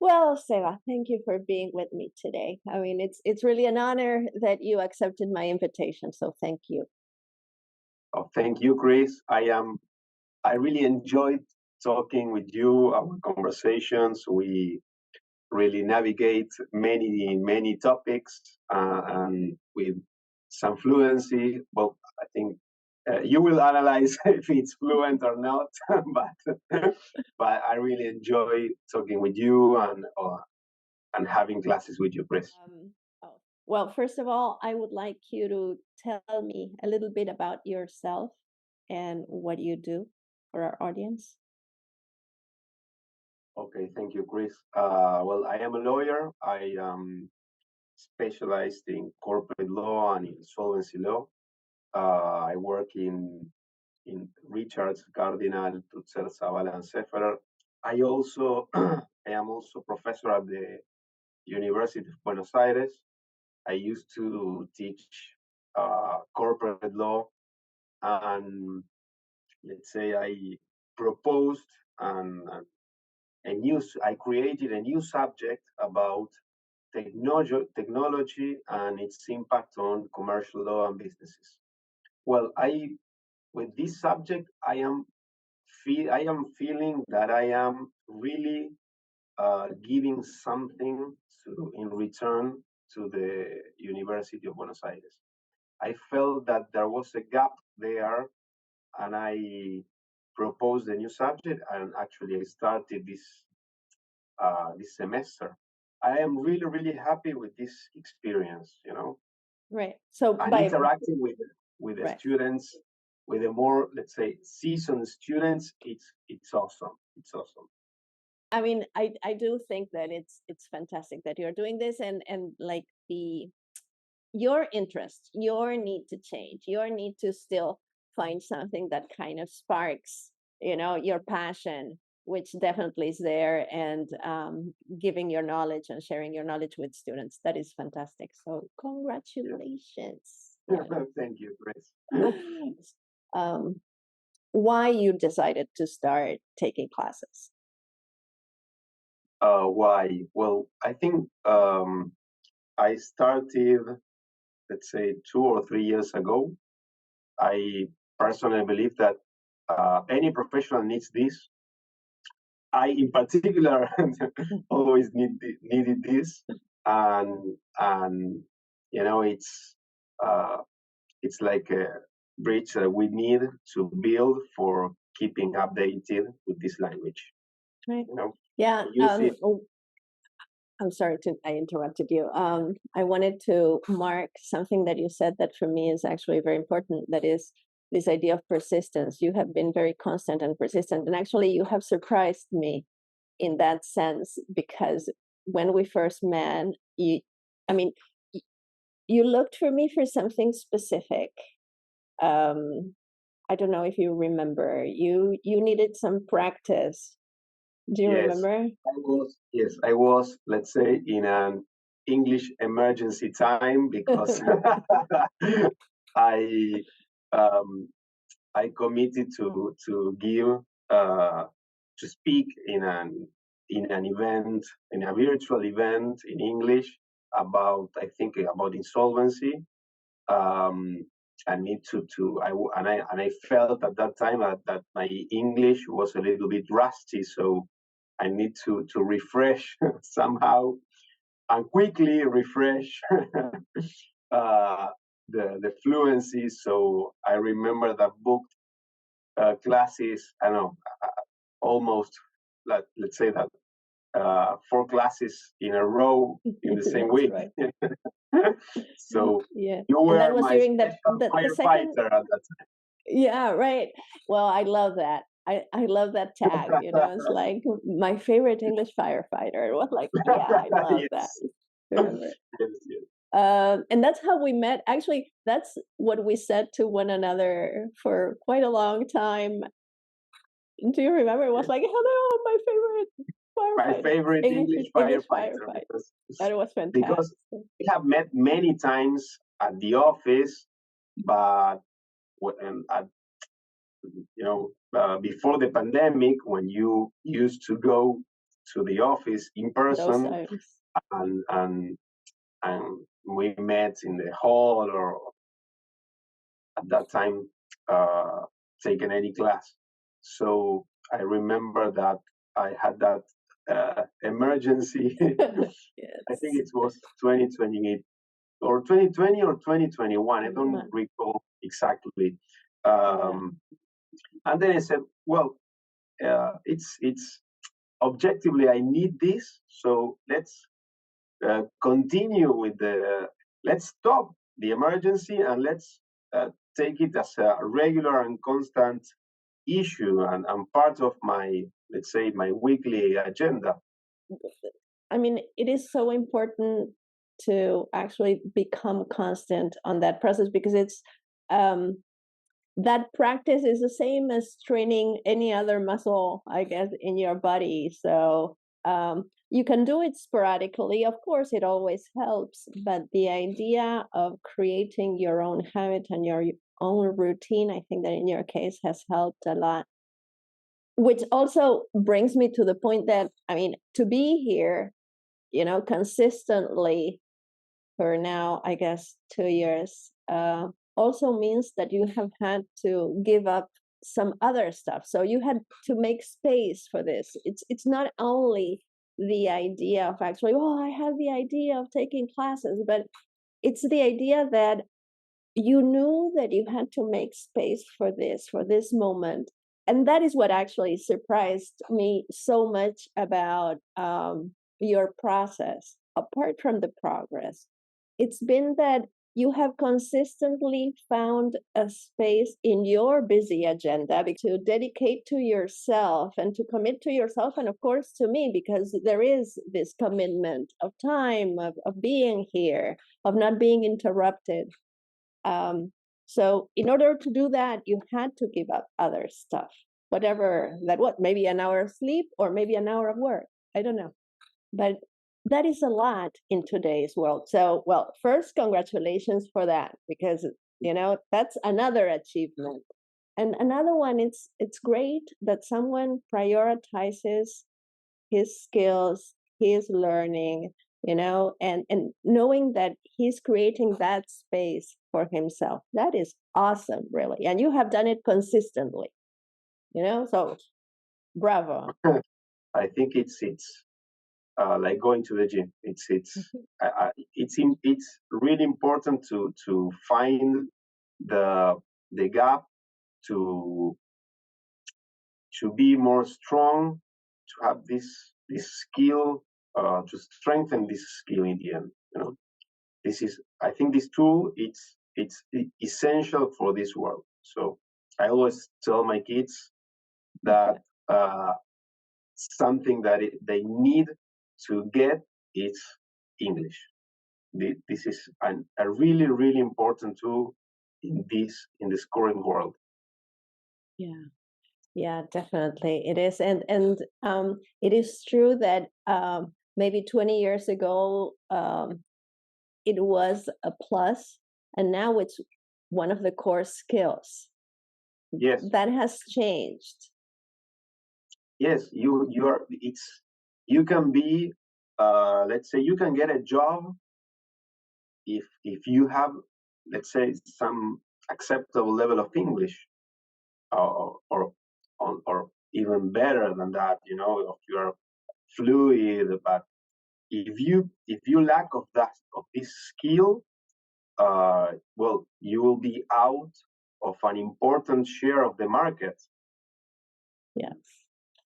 Well, Seba, thank you for being with me today. I mean, it's really an honor that you accepted my invitation, so thank you. Oh, thank you, Chris. I really enjoyed talking with you. Our conversations, we really navigate many topics and with some fluency. Well, I think you will analyze if it's fluent or not, but I really enjoy talking with you and having classes with you, Chris. Oh, well, first of all, I would like you to tell me a little bit about yourself and what you do for our audience. Okay, thank you, Chris. Well, I am a lawyer. I specialized in corporate law and insolvency law. I work in Richard Cardinal, Tutser, Zavala, and Seferer. I also I am also professor at the University of Buenos Aires. I used to teach corporate law, and let's say I proposed and I created a new subject about technology and its impact on commercial law and businesses. Well, with this subject, I am feeling that I am really giving something in return to the University of Buenos Aires. I felt that there was a gap there, and I proposed a new subject, and actually I started this semester. I am really happy with this experience, Right. So and by interacting with the right. students, with the more, let's say, seasoned students. It's awesome. It's awesome. I mean, I do think that it's fantastic that you're doing this, and like your interest, your need to change, your need to still find something that kind of sparks, your passion, which definitely is there, and giving your knowledge and sharing your knowledge with students. That is fantastic. So congratulations. Thank you, Chris. Why you decided to start taking classes? Why? Well, I think I started, let's say, 2 or 3 years ago. I personally believe that any professional needs this. I, in particular, always needed this, and it's like a bridge that we need to build for keeping updated with this language. Right. You know? Yeah. I'm sorry I interrupted you. I wanted to mark something that you said that for me is actually very important. That is this idea of persistence. You have been very constant and persistent, and actually you have surprised me in that sense, because when we first met, you looked for me for something specific. I don't know if you remember. You needed some practice. Do you remember? I was, let's say, in an English emergency time, because I I committed to give to speak in an event, in a virtual event in English about, I think, about insolvency. I need and I felt at that time that my English was a little bit rusty, so I need to refresh somehow, and quickly refresh the fluency. So I remember that booked classes. I don't know, almost, let's say that 4 classes in a row in the same week. Right. So yeah, you were that was my during the firefighter second... at that time. Yeah, right. Well, I llove that. I love that tag. It's like my favorite English firefighter. It was like, yeah, I love that. Remember? Yes. And that's how we met. Actually, that's what we said to one another for quite a long time. Do you remember? It was like, hello, my favorite firefighter. My favorite English firefighter. That was fantastic. Because we have met many times at the office, but before the pandemic, when you used to go to the office in Those person, times. and and and we met in the hall, or at that time taken any class. So I remember that I had that emergency. I think Yes. it was 2028 or 2020 or 2021. I don't 21. recall exactly. Yeah. And then I said, well, it's objectively I need this, so let's continue with let's stop the emergency, and let's take it as a regular and constant issue, and part of my, let's say, my weekly agenda. I mean, it is so important to actually become constant on that process, because it's um, that practice is the same as training any other muscle, I guess, in your body. So you can do it sporadically. Of course, it always helps, but the idea of creating your own habit and your own routine, I think that in your case has helped a lot. Which also brings me to the point that, I mean, to be here, consistently for now, I guess, 2 years, also means that you have had to give up some other stuff. So you had to make space for this. It's not only the idea of actually, oh, I have the idea of taking classes, but it's the idea that you knew that you had to make space for this moment. And that is what actually surprised me so much about your process, apart from the progress. It's been that you have consistently found a space in your busy agenda to dedicate to yourself and to commit to yourself, and of course to me, because there is this commitment of time, of being here, of not being interrupted. So in order to do that, you had to give up other stuff, whatever that was, maybe an hour of sleep or maybe an hour of work. I don't know. But that is a lot in today's world. So, well, first, congratulations for that, because, that's another achievement. And another one, it's great that someone prioritizes his skills, his learning, and knowing that he's creating that space for himself. That is awesome, really. And you have done it consistently, so bravo. I think it's like going to the gym. It's really important to find the gap, to be more strong, to have this skill, to strengthen this skill in the end. This is, I think, this tool, it's essential for this world. So I always tell my kids that something that they need to get is English. This is a really, really important tool in this current world. Yeah. Yeah, definitely it is, and it is true that maybe 20 years ago it was a plus, and now it's one of the core skills. Yes. That has changed. Yes, you are. You can be. Let's say you can get a job if you have, let's say, some acceptable level of English, or even better than that. If you are fluid. But if you lack of this skill, well, you will be out of an important share of the market. Yes.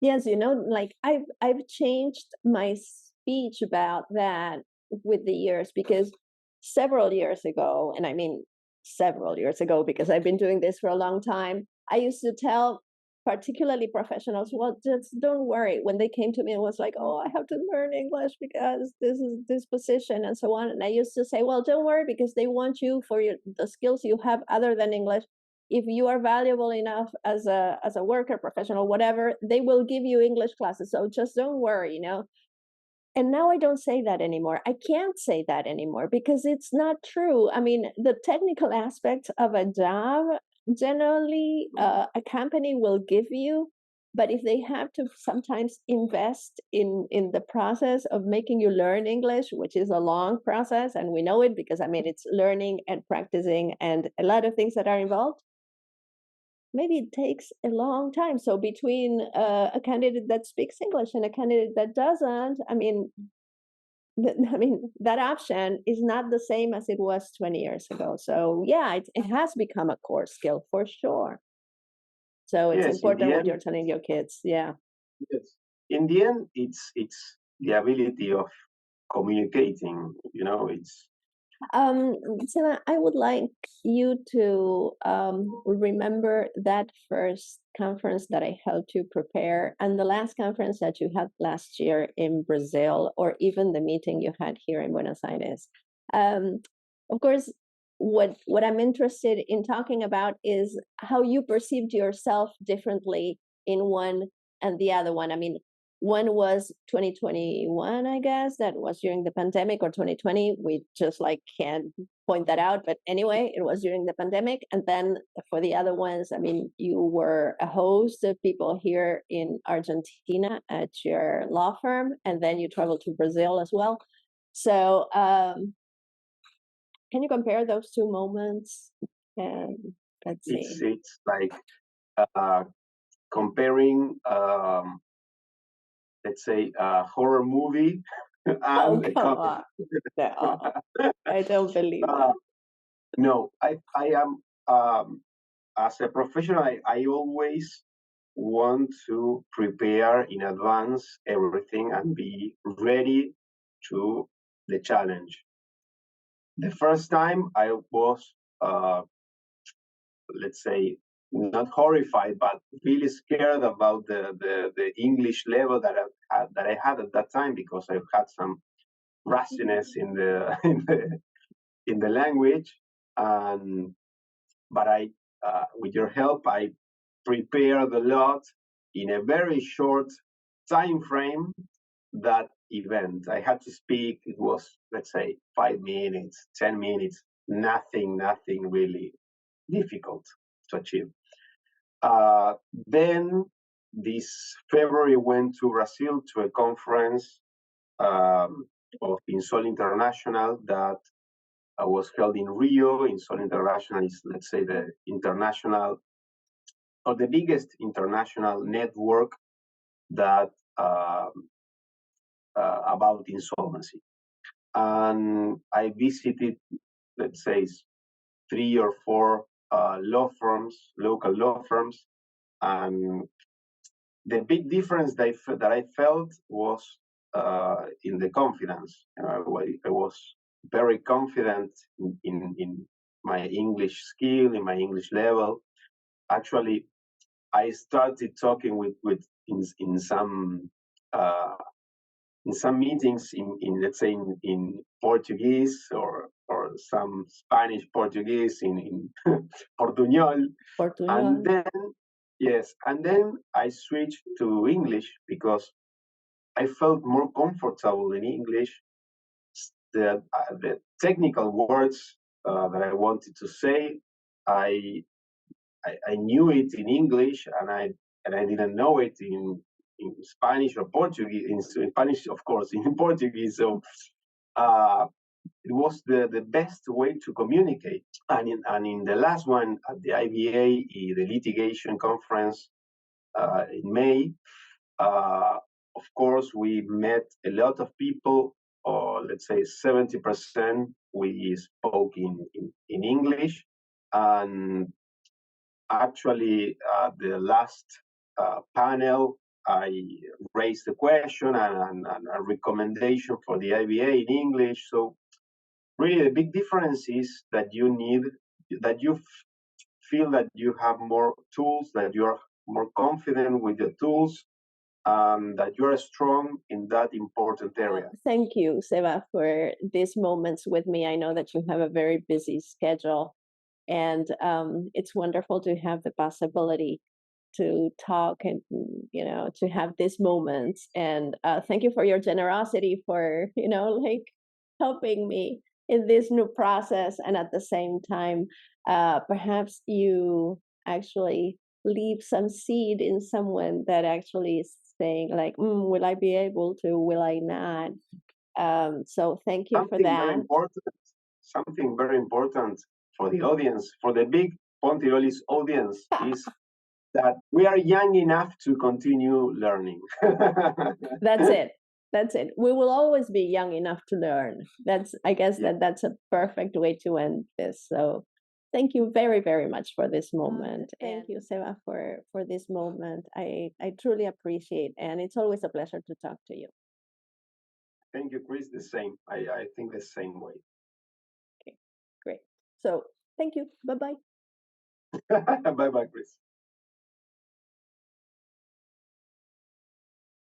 Yes, like I've changed my speech about that with the years, because several years ago, and I mean several years ago because I've been doing this for a long time, I used to tell particularly professionals, well, just don't worry. When they came to me and was like, oh, I have to learn English because this is this position and so on. And I used to say, well, don't worry, because they want you for the skills you have other than English. If you are valuable enough as a worker, professional, whatever, they will give you English classes. So just don't worry, And now I don't say that anymore. I can't say that anymore because it's not true. I mean, the technical aspects of a job, generally, a company will give you But if they have to sometimes invest in the process of making you learn English, which is a long process, and we know it because I mean it's learning and practicing and a lot of things that are involved, maybe it takes a long time. So between a candidate that speaks English and a candidate that doesn't, I mean, that option is not the same as it was 20 years ago. So yeah, it has become a core skill for sure. So it's Yes, in the important what end, you're telling your kids. Yeah. yes. In the end, it's the ability of communicating. It's Sena, I would like you to remember that first conference that I helped you prepare and the last conference that you had last year in Brazil, or even the meeting you had here in Buenos Aires. Um, of course, what I'm interested in talking about is how you perceived yourself differently in one and the other one. I mean, one was 2021, I guess, that was during the pandemic, or 2020. We just like can't point that out. But anyway, it was during the pandemic. And then for the other ones, I mean, you were a host of people here in Argentina at your law firm, and then you traveled to Brazil as well. So can you compare those two moments? And let's see. it's like uh, comparing, let's say, a horror movie Oh, and a come comedy. on. No, I don't believe uh, that. no, I am, as a professional. I always want to prepare in advance everything and be ready to the challenge. The first time I was, let's say, not horrified, but really scared about the English level that I had at that time, because I had some rustiness in the in the language. And but with your help, I prepared a lot in a very short time frame. That event, I had to speak. It was, let's say, 5 minutes, 10 minutes, nothing really difficult to achieve. Then this February went to Brazil to a conference of Insol International that was held in Rio. Insol International is, let's say, the international, or the biggest international network that about insolvency. And I visited, let's say, 3 or 4 law firms, local law firms, and the big difference that I felt was in the confidence. I was very confident in my English skill, in my English level. Actually, I started talking with uh, in some meetings in let's say in Portuguese, or some Spanish Portuguese in Portuñol. And Portuñol. then, yes, and then I switched to English because I felt more comfortable in English. The technical words that I wanted to say, I, I knew it in English, and I didn't know it in Spanish or Portuguese. In Spanish, of course, in Portuguese. So uh, it was the best way to communicate. And in the last one, at the IBA, the litigation conference in May, uh, of course, we met a lot of people, or let's say 70% we spoke in English. And actually, the last panel, I raised the question and a recommendation for the IBA in English. So really, the big difference is that you feel that you have more tools, that you are more confident with the tools, that you are strong in that important area. Thank you, Seba, for these moments with me. I know that you have a very busy schedule, and it's wonderful to have the possibility to talk and to have these moments. And thank you for your generosity for like helping me in this new process, and at the same time perhaps you actually leave some seed in someone that actually is saying like, will I be able to? Will I not? So thank you for Something very that. important, something very important for the audience, for the big Pontirolis audience, is that we are young enough to continue learning. That's it. That's it. We will always be young enough to learn. I guess Yeah. that's a perfect way to end this. So thank you very, very much for this moment. Thank you, Seba, for this moment. I truly appreciate, and it's always a pleasure to talk to you. Thank you, Chris. The same. I think the same way. Okay, great. So thank you. Bye bye. Bye bye, Chris.